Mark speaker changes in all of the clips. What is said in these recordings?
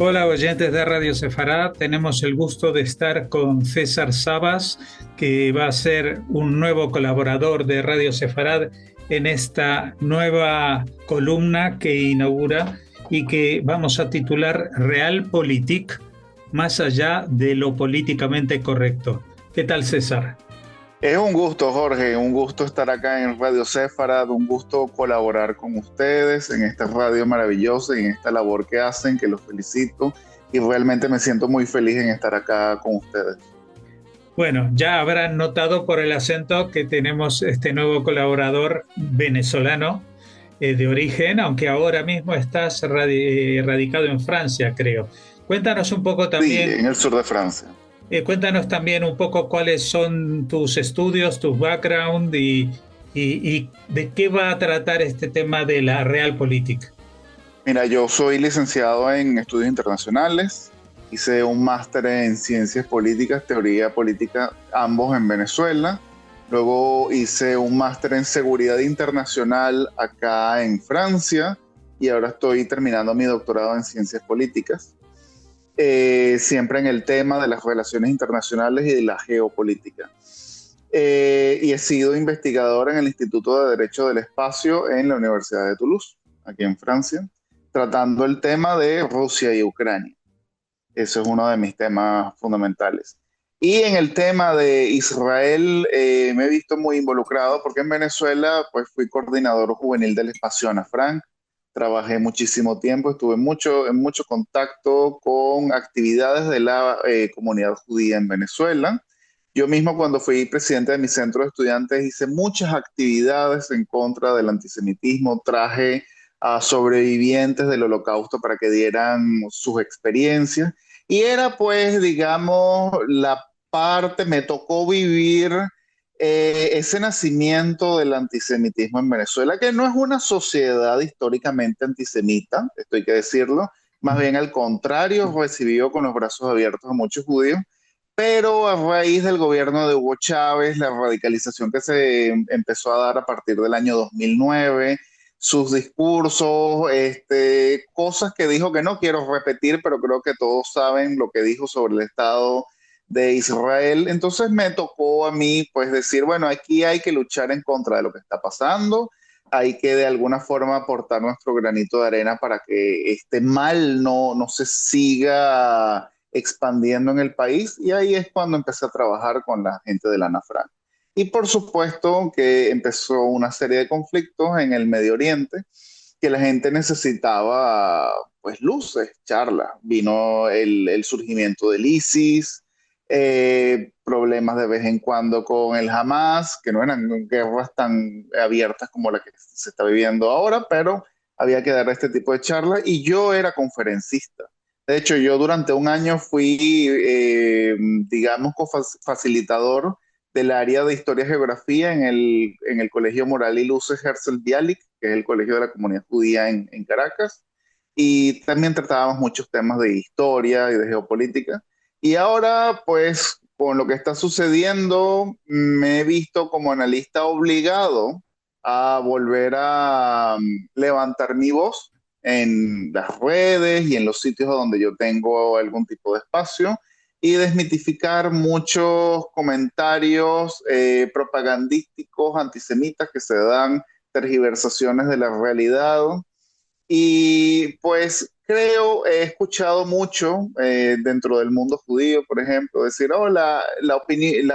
Speaker 1: Hola oyentes de Radio Sefarad, tenemos el gusto de estar con César Sabas, que va a ser un nuevo colaborador de Radio Sefarad en esta nueva columna que inaugura y que vamos a titular Realpolitik, más allá de lo políticamente correcto. ¿Qué tal, César?
Speaker 2: Es un gusto, Jorge, un gusto estar acá en Radio Sefarad, un gusto colaborar con ustedes en esta radio maravillosa y en esta labor que hacen, que los felicito y realmente me siento muy feliz en estar acá con ustedes.
Speaker 1: Bueno, ya habrán notado por el acento que tenemos este nuevo colaborador venezolano de origen, aunque ahora mismo estás radicado en Francia, creo. Cuéntanos un poco
Speaker 2: Sí,
Speaker 1: también,
Speaker 2: en el sur de Francia.
Speaker 1: cuéntanos también un poco cuáles son tus estudios, tus background y de qué va a tratar este tema de la Realpolitik.
Speaker 2: Mira, yo soy licenciado en estudios internacionales, hice un máster en ciencias políticas, teoría política, ambos en Venezuela. Luego hice un máster en seguridad internacional acá en Francia y ahora estoy terminando mi doctorado en ciencias políticas, siempre en el tema de las relaciones internacionales y de la geopolítica. Y he sido investigador en el Instituto de Derecho del Espacio en la Universidad de Toulouse, aquí en Francia, tratando el tema de Rusia y Ucrania. Eso es uno de mis temas fundamentales. Y en el tema de Israel me he visto muy involucrado porque en Venezuela pues fui coordinador juvenil del espacio Ana Frank, trabajé muchísimo tiempo, estuve en mucho contacto con actividades de la comunidad judía en Venezuela. Yo mismo cuando fui presidente de mi centro de estudiantes hice muchas actividades en contra del antisemitismo, traje a sobrevivientes del holocausto para que dieran sus experiencias y era pues, digamos, la parte, me tocó vivir ese nacimiento del antisemitismo en Venezuela, que no es una sociedad históricamente antisemita, esto hay que decirlo, más bien al contrario, recibió con los brazos abiertos a muchos judíos, pero a raíz del gobierno de Hugo Chávez, la radicalización que se empezó a dar a partir del año 2009, sus discursos, cosas que dijo que no quiero repetir, pero creo que todos saben lo que dijo sobre el Estado de Israel. Entonces me tocó a mí pues decir, bueno, aquí hay que luchar en contra de lo que está pasando, hay que de alguna forma aportar nuestro granito de arena para que este mal no se siga expandiendo en el país y ahí es cuando empecé a trabajar con la gente de la ANAFRAN. Y por supuesto que empezó una serie de conflictos en el Medio Oriente que la gente necesitaba pues luces, charlas. Vino el surgimiento del ISIS, problemas de vez en cuando con el Hamas, que no eran guerras tan abiertas como la que se está viviendo ahora, pero había que dar este tipo de charlas y yo era conferencista. De hecho, yo durante un año fui, digamos, facilitador del área de Historia y Geografía en el Colegio Moral y Luces Herzl Bialik, que es el colegio de la comunidad judía en Caracas. Y también tratábamos muchos temas de historia y de geopolítica. Y ahora, pues, con lo que está sucediendo, me he visto como analista obligado a volver a levantar mi voz en las redes y en los sitios donde yo tengo algún tipo de espacio y desmitificar muchos comentarios propagandísticos antisemitas que se dan, tergiversaciones de la realidad. Y pues creo, he escuchado mucho dentro del mundo judío, por ejemplo, decir, oh, la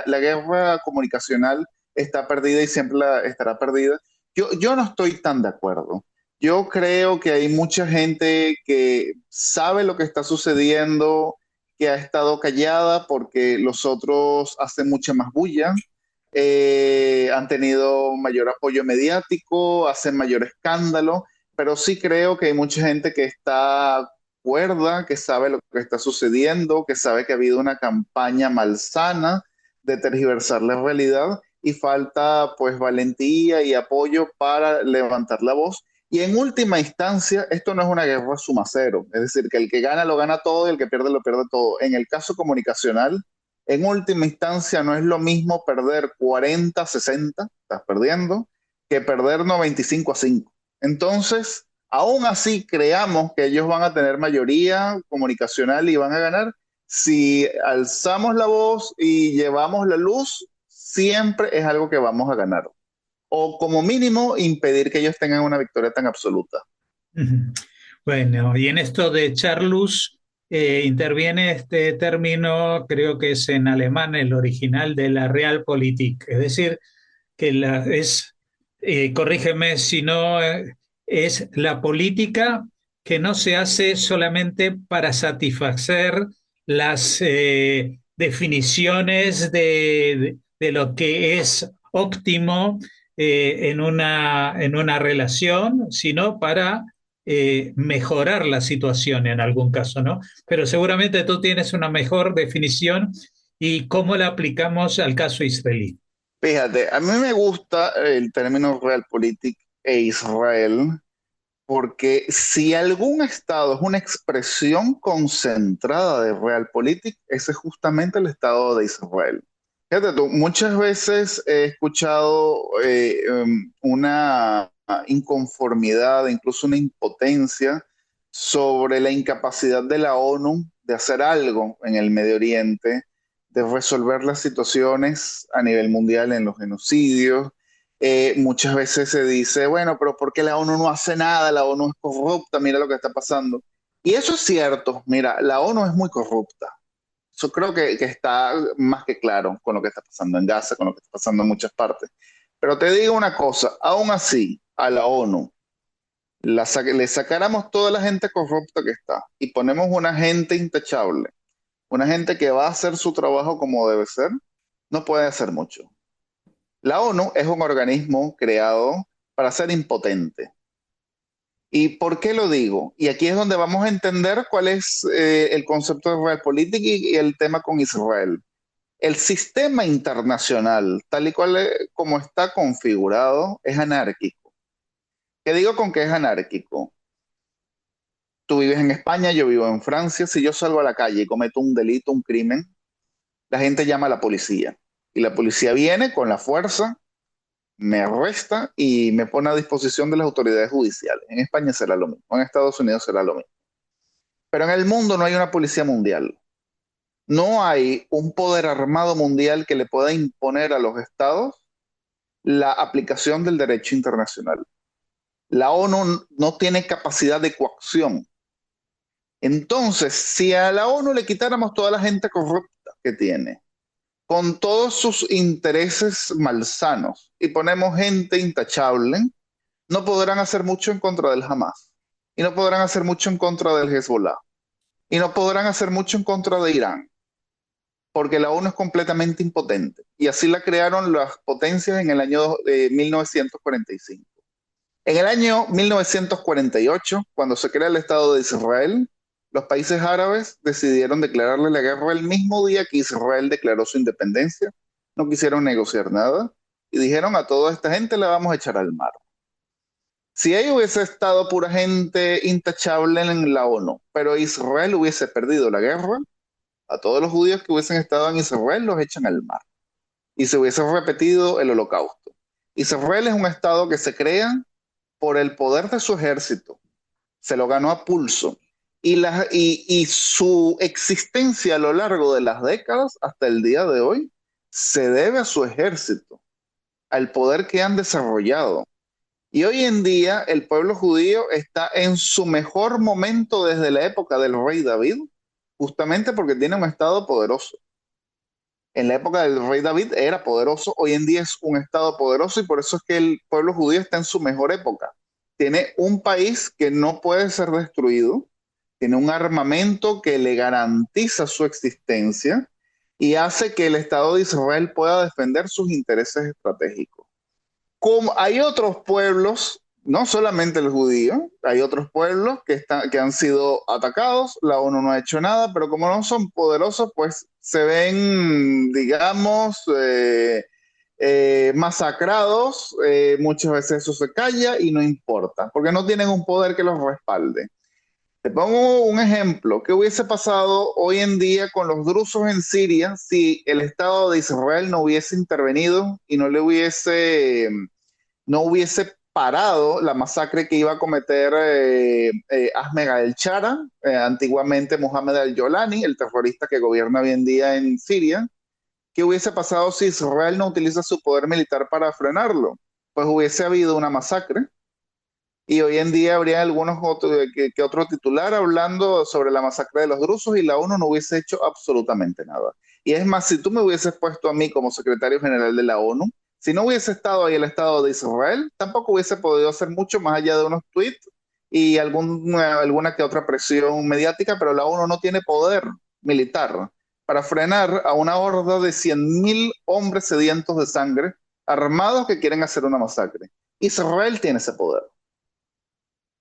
Speaker 2: guerra comunicacional está perdida y siempre estará perdida. Yo no estoy tan de acuerdo. Yo creo que hay mucha gente que sabe lo que está sucediendo, que ha estado callada porque los otros hacen mucha más bulla, han tenido mayor apoyo mediático, hacen mayor escándalo, pero sí creo que hay mucha gente que está cuerda, que sabe lo que está sucediendo, que sabe que ha habido una campaña malsana de tergiversar la realidad y falta pues valentía y apoyo para levantar la voz. Y en última instancia, esto no es una guerra suma cero, es decir, que el que gana lo gana todo y el que pierde lo pierde todo. En el caso comunicacional, en última instancia no es lo mismo perder 40-60, estás perdiendo, que perder 95-5. Entonces, aún así creamos que ellos van a tener mayoría comunicacional y van a ganar, si alzamos la voz y llevamos la luz, siempre es algo que vamos a ganar. O como mínimo impedir que ellos tengan una victoria tan absoluta.
Speaker 1: Bueno, y en esto de Charlus interviene este término, creo que es en alemán el original de la Realpolitik, es decir, que corrígeme si no, es la política que no se hace solamente para satisfacer las definiciones de lo que es óptimo en una relación, sino para mejorar la situación en algún caso, ¿no? Pero seguramente tú tienes una mejor definición y cómo la aplicamos al caso israelí.
Speaker 2: Fíjate, a mí me gusta el término Realpolitik e Israel, porque si algún estado es una expresión concentrada de Realpolitik, ese es justamente el estado de Israel. Fíjate tú, muchas veces he escuchado una inconformidad, incluso una impotencia sobre la incapacidad de la ONU de hacer algo en el Medio Oriente, de resolver las situaciones a nivel mundial en los genocidios. Muchas veces se dice, bueno, pero ¿por qué la ONU no hace nada? La ONU es corrupta, mira lo que está pasando. Y eso es cierto, mira, la ONU es muy corrupta. Yo creo que está más que claro con lo que está pasando en Gaza, con lo que está pasando en muchas partes. Pero te digo una cosa, aún así, a la ONU le sacáramos toda la gente corrupta que está y ponemos una gente intachable, una gente que va a hacer su trabajo como debe ser, no puede hacer mucho. La ONU es un organismo creado para ser impotente. ¿Y por qué lo digo? Y aquí es donde vamos a entender cuál es el concepto de Realpolitik y el tema con Israel. El sistema internacional, tal y cual como está configurado, es anárquico. ¿Qué digo con que es anárquico? Tú vives en España, yo vivo en Francia. Si yo salgo a la calle y cometo un delito, un crimen, la gente llama a la policía. Y la policía viene con la fuerza, me arresta y me pone a disposición de las autoridades judiciales. En España será lo mismo, en Estados Unidos será lo mismo. Pero en el mundo no hay una policía mundial. No hay un poder armado mundial que le pueda imponer a los estados la aplicación del derecho internacional. La ONU no tiene capacidad de coacción. Entonces, si a la ONU le quitáramos toda la gente corrupta que tiene, con todos sus intereses malsanos, y ponemos gente intachable, no podrán hacer mucho en contra del Hamas, y no podrán hacer mucho en contra del Hezbollah, y no podrán hacer mucho en contra de Irán, porque la ONU es completamente impotente. Y así la crearon las potencias en el año 1945. En el año 1948, cuando se crea el Estado de Israel, los países árabes decidieron declararle la guerra el mismo día que Israel declaró su independencia. No quisieron negociar nada y dijeron a toda esta gente la vamos a echar al mar. Si ahí hubiese estado pura gente intachable en la ONU, pero Israel hubiese perdido la guerra, a todos los judíos que hubiesen estado en Israel los echan al mar. Y se hubiese repetido el holocausto. Israel es un estado que se crea por el poder de su ejército. Se lo ganó a pulso. Y su existencia a lo largo de las décadas, hasta el día de hoy, se debe a su ejército, al poder que han desarrollado. Y hoy en día el pueblo judío está en su mejor momento desde la época del rey David, justamente porque tiene un estado poderoso. En la época del rey David era poderoso, hoy en día es un estado poderoso y por eso es que el pueblo judío está en su mejor época. Tiene un país que no puede ser destruido, tiene un armamento que le garantiza su existencia y hace que el Estado de Israel pueda defender sus intereses estratégicos. Como hay otros pueblos, no solamente el judío, hay otros pueblos que han sido atacados, la ONU no ha hecho nada, pero como no son poderosos, pues se ven, digamos, masacrados, muchas veces eso se calla y no importa, porque no tienen un poder que los respalde. Te pongo un ejemplo. ¿Qué hubiese pasado hoy en día con los drusos en Siria si el Estado de Israel no hubiese intervenido y no hubiese parado la masacre que iba a cometer Ahmed al-Shara, antiguamente Mohamed al-Yolani, el terrorista que gobierna hoy en día en Siria. ¿Qué hubiese pasado si Israel no utiliza su poder militar para frenarlo? Pues hubiese habido una masacre y hoy en día habría algunos que otro titular hablando sobre la masacre de los drusos y la ONU no hubiese hecho absolutamente nada. Y es más, si tú me hubieses puesto a mí como secretario general de la ONU, si no hubiese estado ahí el Estado de Israel, tampoco hubiese podido hacer mucho más allá de unos tweets y alguna que otra presión mediática, pero la ONU no tiene poder militar para frenar a una horda de 100.000 hombres sedientos de sangre, armados que quieren hacer una masacre. Israel tiene ese poder.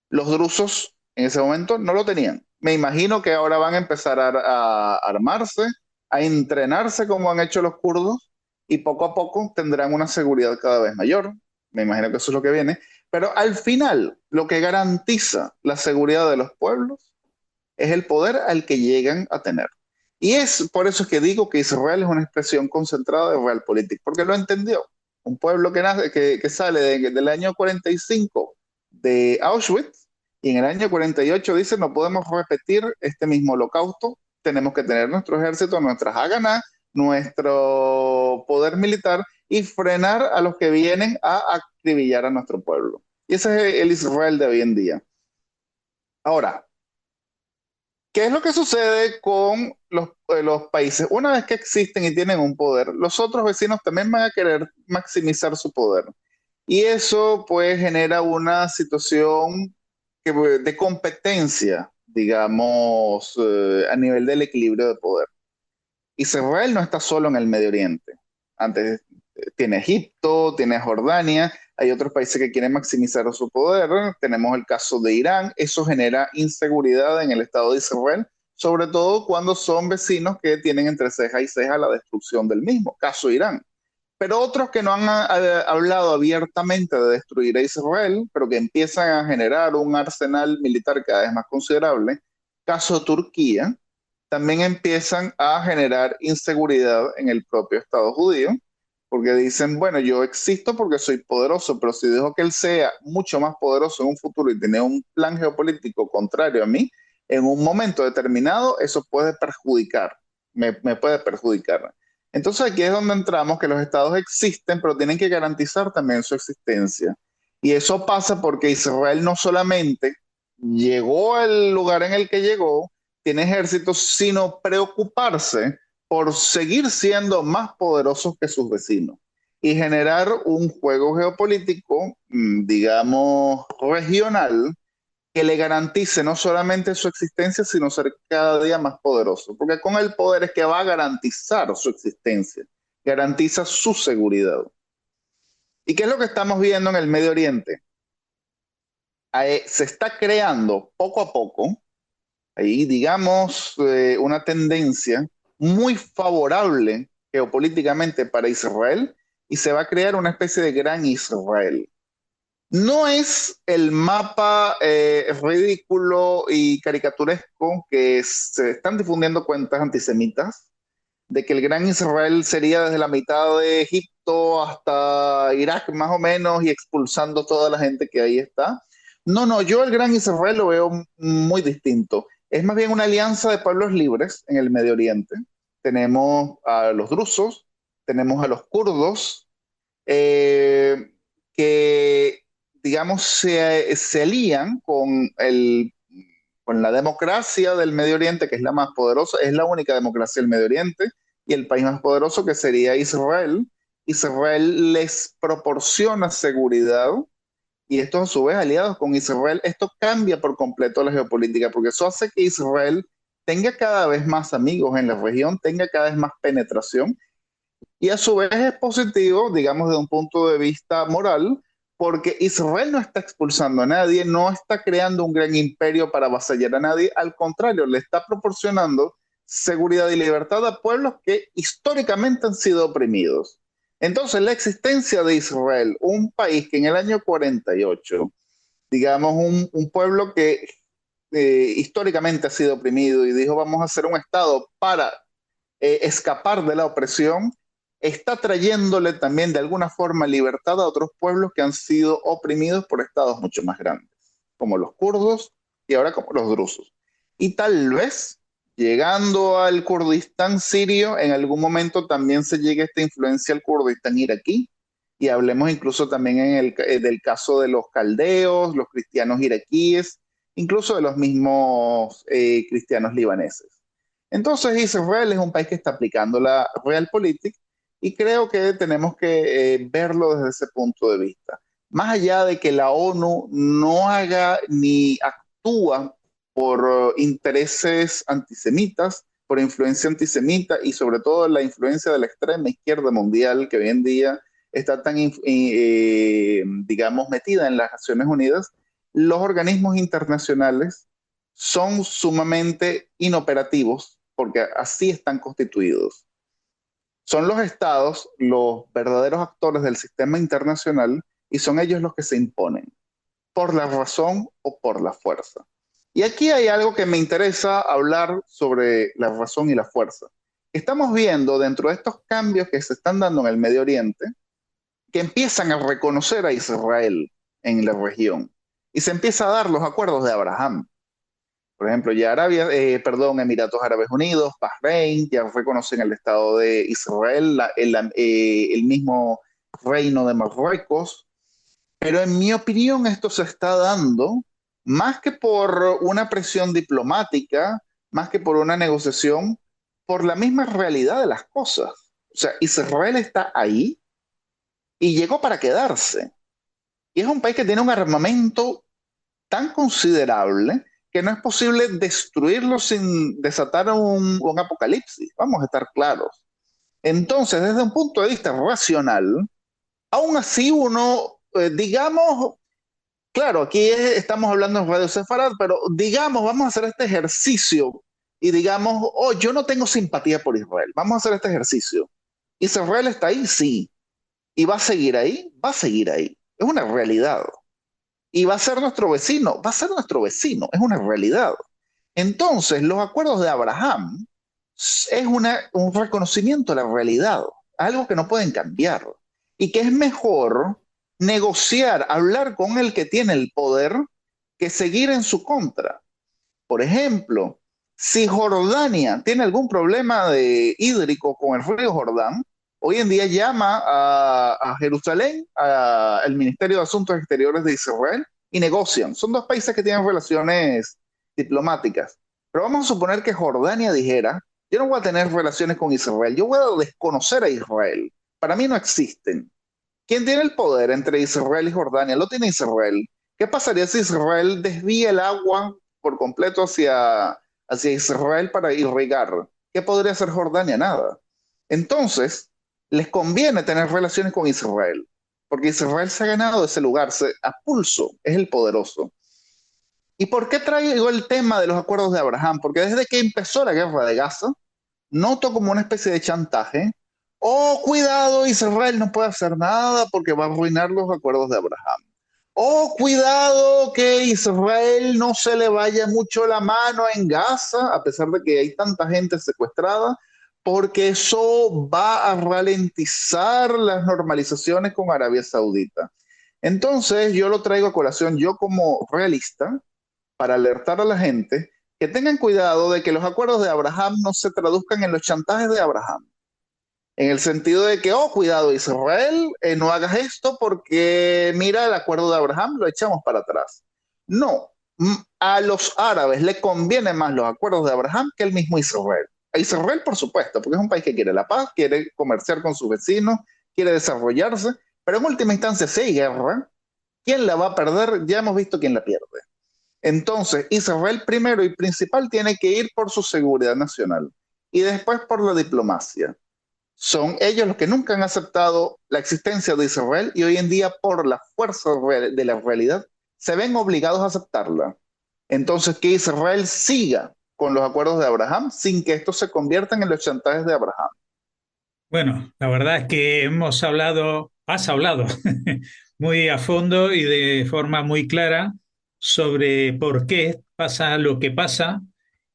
Speaker 2: Los drusos en ese momento no lo tenían. Me imagino que ahora van a empezar a armarse, a entrenarse como han hecho los kurdos y poco a poco tendrán una seguridad cada vez mayor. Me imagino que eso es lo que viene. Pero al final, lo que garantiza la seguridad de los pueblos es el poder al que llegan a tener. Y es por eso es que digo que Israel es una expresión concentrada de Realpolitik, porque lo entendió. Un pueblo que sale del año 45 de Auschwitz y en el año 48 dice no podemos repetir este mismo holocausto, tenemos que tener nuestro ejército, nuestras Haganah, nuestro poder militar y frenar a los que vienen a acribillar a nuestro pueblo. Y ese es el Israel de hoy en día. Ahora, ¿qué es lo que sucede con los países? Una vez que existen y tienen un poder, los otros vecinos también van a querer maximizar su poder. Y eso pues genera una situación de competencia, digamos, a nivel del equilibrio de poder. Israel no está solo en el Medio Oriente. Antes tiene Egipto, tiene Jordania, hay otros países que quieren maximizar su poder. Tenemos el caso de Irán. Eso genera inseguridad en el Estado de Israel, sobre todo cuando son vecinos que tienen entre ceja y ceja la destrucción del mismo. Caso Irán. Pero otros que no han hablado abiertamente de destruir a Israel, pero que empiezan a generar un arsenal militar cada vez más considerable, caso Turquía, también empiezan a generar inseguridad en el propio Estado judío, porque dicen, bueno, yo existo porque soy poderoso, pero si dejo que él sea mucho más poderoso en un futuro y tiene un plan geopolítico contrario a mí, en un momento determinado eso puede perjudicar, me puede perjudicar. Entonces aquí es donde entramos, que los estados existen, pero tienen que garantizar también su existencia. Y eso pasa porque Israel no solamente llegó al lugar en el que llegó, tiene ejércitos, sino preocuparse por seguir siendo más poderosos que sus vecinos y generar un juego geopolítico, digamos, regional, que le garantice no solamente su existencia, sino ser cada día más poderoso. Porque con el poder es que va a garantizar su existencia, garantiza su seguridad. ¿Y qué es lo que estamos viendo en el Medio Oriente? Se está creando poco a poco, ahí digamos, una tendencia muy favorable geopolíticamente para Israel y se va a crear una especie de gran Israel. No es el mapa ridículo y caricaturesco que se están difundiendo cuentas antisemitas de que el Gran Israel sería desde la mitad de Egipto hasta Irak más o menos y expulsando toda la gente que ahí está. No, no, yo el Gran Israel lo veo muy distinto. Es más bien una alianza de pueblos libres en el Medio Oriente. Tenemos a los drusos, tenemos a los kurdos, eh, que, digamos, se alían con la democracia del Medio Oriente, que es la más poderosa, es la única democracia del Medio Oriente, y el país más poderoso que sería Israel. Israel les proporciona seguridad y estos a su vez aliados con Israel. Esto cambia por completo la geopolítica porque eso hace que Israel tenga cada vez más amigos en la región, tenga cada vez más penetración y a su vez es positivo, digamos, desde un punto de vista moral, porque Israel no está expulsando a nadie, no está creando un gran imperio para avasallar a nadie, al contrario, le está proporcionando seguridad y libertad a pueblos que históricamente han sido oprimidos. Entonces, la existencia de Israel, un país que en el año 48, digamos, un pueblo que históricamente ha sido oprimido y dijo, vamos a hacer un Estado para escapar de la opresión, está trayéndole también de alguna forma libertad a otros pueblos que han sido oprimidos por estados mucho más grandes, como los kurdos y ahora como los drusos. Y tal vez, llegando al Kurdistán sirio, en algún momento también se llegue esta influencia al Kurdistán iraquí, y hablemos incluso también del caso de los caldeos, los cristianos iraquíes, incluso de los mismos cristianos libaneses. Entonces Israel es un país que está aplicando la Realpolitik y creo que tenemos que verlo desde ese punto de vista. Más allá de que la ONU no haga ni actúa por intereses antisemitas, por influencia antisemita y sobre todo la influencia de la extrema izquierda mundial que hoy en día está tan, digamos, metida en las Naciones Unidas, los organismos internacionales son sumamente inoperativos porque así están constituidos. Son los estados los verdaderos actores del sistema internacional y son ellos los que se imponen, por la razón o por la fuerza. Y aquí hay algo que me interesa hablar sobre la razón y la fuerza. Estamos viendo dentro de estos cambios que se están dando en el Medio Oriente, que empiezan a reconocer a Israel en la región y se empieza a dar los acuerdos de Abraham. Por ejemplo, ya Emiratos Árabes Unidos, Bahrein, ya reconocen el Estado de Israel, el mismo Reino de Marruecos. Pero en mi opinión esto se está dando más que por una presión diplomática, más que por una negociación, por la misma realidad de las cosas. O sea, Israel está ahí y llegó para quedarse. Y es un país que tiene un armamento tan considerable que no es posible destruirlo sin desatar un apocalipsis. Vamos a estar claros. Entonces, desde un punto de vista racional, aún así uno, digamos, claro, aquí estamos hablando en Radio Sefarad, pero digamos, vamos a hacer este ejercicio y digamos, oh, yo no tengo simpatía por Israel, vamos a hacer este ejercicio. ¿Israel está ahí? Sí. ¿Y va a seguir ahí? Va a seguir ahí. Es una realidad. ¿Y va a ser nuestro vecino? Va a ser nuestro vecino, es una realidad. Entonces, los acuerdos de Abraham es un reconocimiento de la realidad, algo que no pueden cambiar. Y que es mejor negociar, hablar con el que tiene el poder, que seguir en su contra. Por ejemplo, si Jordania tiene algún problema hídrico con el río Jordán, hoy en día llama a Jerusalén, al Ministerio de Asuntos Exteriores de Israel, y negocian. Son dos países que tienen relaciones diplomáticas. Pero vamos a suponer que Jordania dijera, yo no voy a tener relaciones con Israel, yo voy a desconocer a Israel. Para mí no existen. ¿Quién tiene el poder entre Israel y Jordania? Lo tiene Israel. ¿Qué pasaría si Israel desvía el agua por completo hacia Israel para irrigar? ¿Qué podría hacer Jordania? Nada. Entonces, les conviene tener relaciones con Israel, porque Israel se ha ganado ese lugar, a pulso, es el poderoso. ¿Y por qué traigo el tema de los acuerdos de Abraham? Porque desde que empezó la guerra de Gaza, noto como una especie de chantaje. Oh, cuidado, Israel no puede hacer nada porque va a arruinar los acuerdos de Abraham. Oh, cuidado que Israel no se le vaya mucho la mano en Gaza, a pesar de que hay tanta gente secuestrada, porque eso va a ralentizar las normalizaciones con Arabia Saudita. Entonces, yo lo traigo a colación, yo como realista, para alertar a la gente que tengan cuidado de que los acuerdos de Abraham no se traduzcan en los chantajes de Abraham. En el sentido de que, oh, cuidado Israel, no hagas esto porque mira el acuerdo de Abraham, lo echamos para atrás. No, a los árabes le convienen más los acuerdos de Abraham que el mismo Israel. A Israel, por supuesto, porque es un país que quiere la paz, quiere comerciar con sus vecinos, quiere desarrollarse, pero en última instancia, si hay guerra, ¿quién la va a perder? Ya hemos visto quién la pierde. Entonces, Israel primero y principal tiene que ir por su seguridad nacional y después por la diplomacia. Son ellos los que nunca han aceptado la existencia de Israel y hoy en día por la fuerza de la realidad se ven obligados a aceptarla. Entonces, que Israel siga con los acuerdos de Abraham sin que estos se conviertan en los chantajes de Abraham.
Speaker 1: Bueno, la verdad es que has hablado muy a fondo y de forma muy clara sobre por qué pasa lo que pasa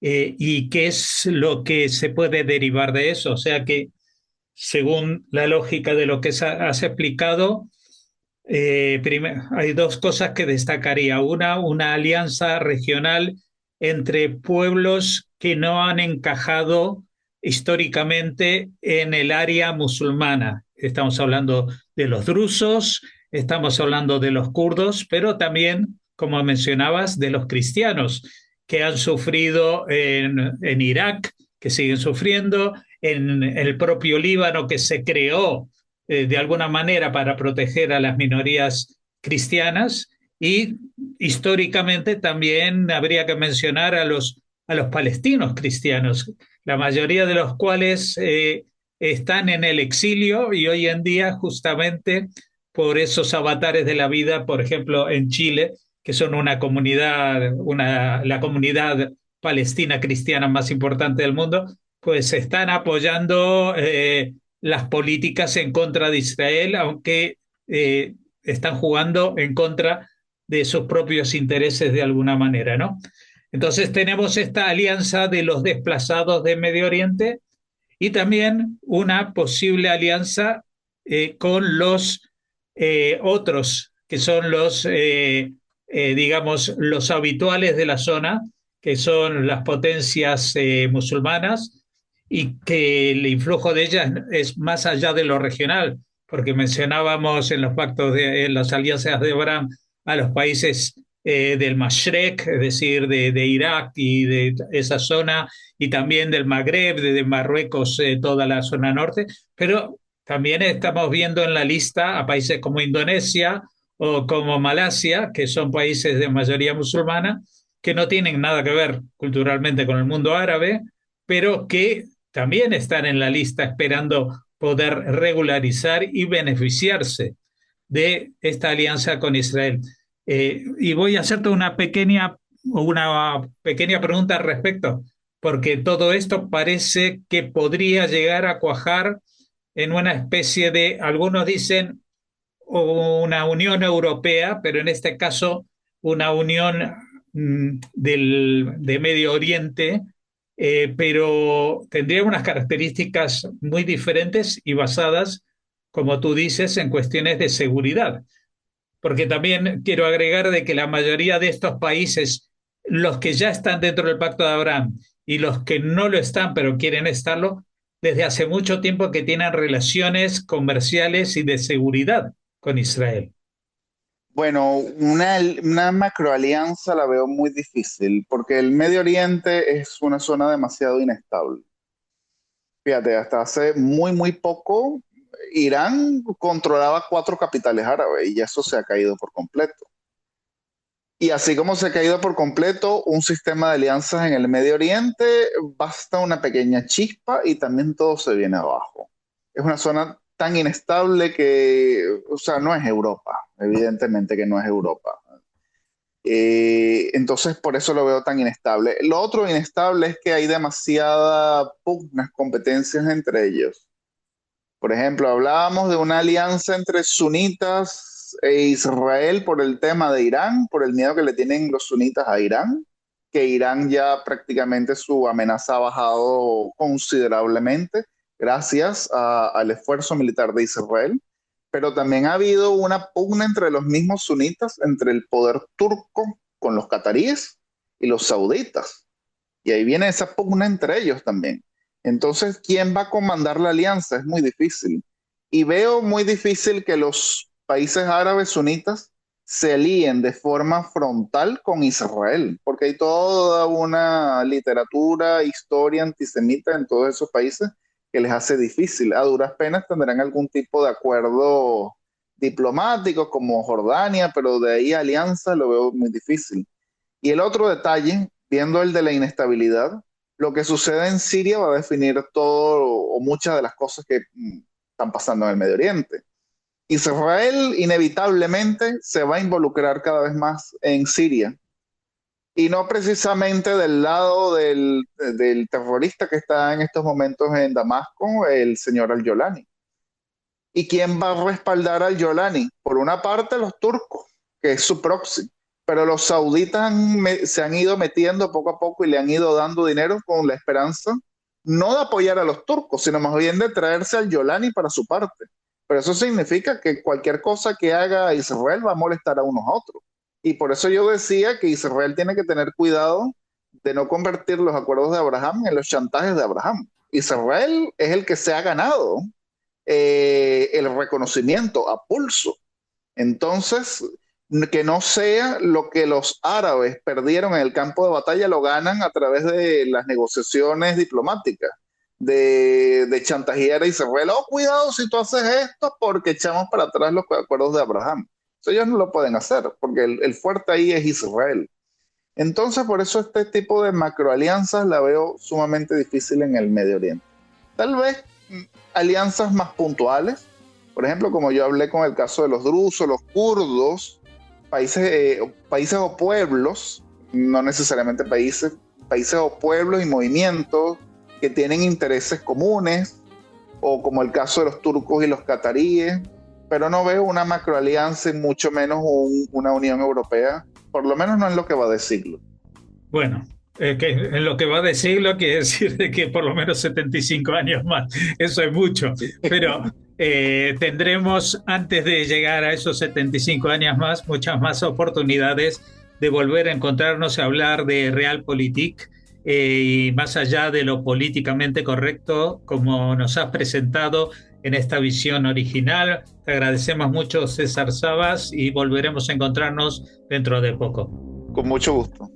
Speaker 1: y qué es lo que se puede derivar de eso. O sea que según la lógica de lo que has explicado, hay dos cosas que destacaría. Una alianza regional entre pueblos que no han encajado históricamente en el área musulmana. Estamos hablando de los drusos, estamos hablando de los kurdos, pero también, como mencionabas, de los cristianos que han sufrido en Irak, que siguen sufriendo, en el propio Líbano, que se creó de alguna manera para proteger a las minorías cristianas, y históricamente también habría que mencionar a los palestinos cristianos, la mayoría de los cuales están en el exilio y hoy en día justamente por esos avatares de la vida, por ejemplo, en Chile, que son una comunidad, la comunidad palestina cristiana más importante del mundo, pues están apoyando las políticas en contra de Israel, aunque están jugando en contra de sus propios intereses de alguna manera, ¿no? Entonces tenemos esta alianza de los desplazados de Medio Oriente y también una posible alianza con los otros, que son digamos, los habituales de la zona, que son las potencias musulmanas y que el influjo de ellas es más allá de lo regional, porque mencionábamos en los pactos, en las alianzas de Abraham a los países del Mashrek, es decir, de Irak y de esa zona, y también del Magreb, de Marruecos, toda la zona norte, pero también estamos viendo en la lista a países como Indonesia o como Malasia, que son países de mayoría musulmana, que no tienen nada que ver culturalmente con el mundo árabe, pero que también están en la lista esperando poder regularizar y beneficiarse de esta alianza con Israel. Y voy a hacerte una pequeña pregunta al respecto, porque todo esto parece que podría llegar a cuajar en una especie de, algunos dicen, una Unión Europea, pero en este caso una Unión de Medio Oriente, pero tendría unas características muy diferentes y basadas, como tú dices, en cuestiones de seguridad. Porque también quiero agregar de que la mayoría de estos países, los que ya están dentro del Pacto de Abraham y los que no lo están pero quieren estarlo, desde hace mucho tiempo que tienen relaciones comerciales y de seguridad con Israel.
Speaker 2: Bueno, una macroalianza la veo muy difícil porque el Medio Oriente es una zona demasiado inestable. Fíjate, hasta hace muy poco, Irán controlaba cuatro capitales árabes y ya eso se ha caído por completo. Y así como se ha caído por completo un sistema de alianzas en el Medio Oriente, basta una pequeña chispa y también todo se viene abajo. Es una zona tan inestable que, o sea, no es Europa, evidentemente que no es Europa. Entonces, por eso lo veo tan inestable. Lo otro inestable es que hay demasiadas pugnas, competencias entre ellos. Por ejemplo, hablábamos de una alianza entre sunitas e Israel por el tema de Irán, por el miedo que le tienen los sunitas a Irán, que Irán ya prácticamente su amenaza ha bajado considerablemente gracias al esfuerzo militar de Israel. Pero también ha habido una pugna entre los mismos sunitas, entre el poder turco con los cataríes y los sauditas. Y ahí viene esa pugna entre ellos también. Entonces, ¿quién va a comandar la alianza? Es muy difícil. Y veo muy difícil que los países árabes sunitas se alíen de forma frontal con Israel, porque hay toda una literatura, historia antisemita en todos esos países que les hace difícil. A duras penas tendrán algún tipo de acuerdo diplomático como Jordania, pero de ahí alianza lo veo muy difícil. Y el otro detalle, viendo el de la inestabilidad, lo que sucede en Siria va a definir todo o muchas de las cosas que están pasando en el Medio Oriente. Israel inevitablemente se va a involucrar cada vez más en Siria y no precisamente del lado del terrorista que está en estos momentos en Damasco, el señor Al-Yolani. ¿Y quién va a respaldar al Yolani? Por una parte, los turcos, que es su proxy, pero los sauditas se han ido metiendo poco a poco y le han ido dando dinero con la esperanza no de apoyar a los turcos, sino más bien de traerse al Yolani para su parte. Pero eso significa que cualquier cosa que haga Israel va a molestar a unos a otros. Y por eso yo decía que Israel tiene que tener cuidado de no convertir los acuerdos de Abraham en los chantajes de Abraham. Israel es el que se ha ganado el reconocimiento a pulso. Entonces, que no sea lo que los árabes perdieron en el campo de batalla, lo ganan a través de las negociaciones diplomáticas, de chantajear a Israel. Oh, cuidado si tú haces esto porque echamos para atrás los acuerdos de Abraham. Eso ellos no lo pueden hacer, porque el fuerte ahí es Israel. Entonces, por eso este tipo de macroalianzas la veo sumamente difícil en el Medio Oriente. Tal vez alianzas más puntuales, por ejemplo, como yo hablé con el caso de los drusos, los kurdos, países o pueblos, no necesariamente países o pueblos y movimientos que tienen intereses comunes, o como el caso de los turcos y los cataríes, pero no veo una macroalianza y mucho menos una Unión Europea, por lo menos no en lo que va de siglo.
Speaker 1: Bueno, que en lo que va de siglo quiere decir de que por lo menos 75 años más, eso es mucho,
Speaker 2: Sí.
Speaker 1: pero tendremos antes de llegar a esos 75 años más, muchas más oportunidades de volver a encontrarnos y hablar de Realpolitik y más allá de lo políticamente correcto, como nos has presentado en esta visión original. Te agradecemos mucho, César Sabas, y volveremos a encontrarnos dentro de poco.
Speaker 2: Con mucho gusto.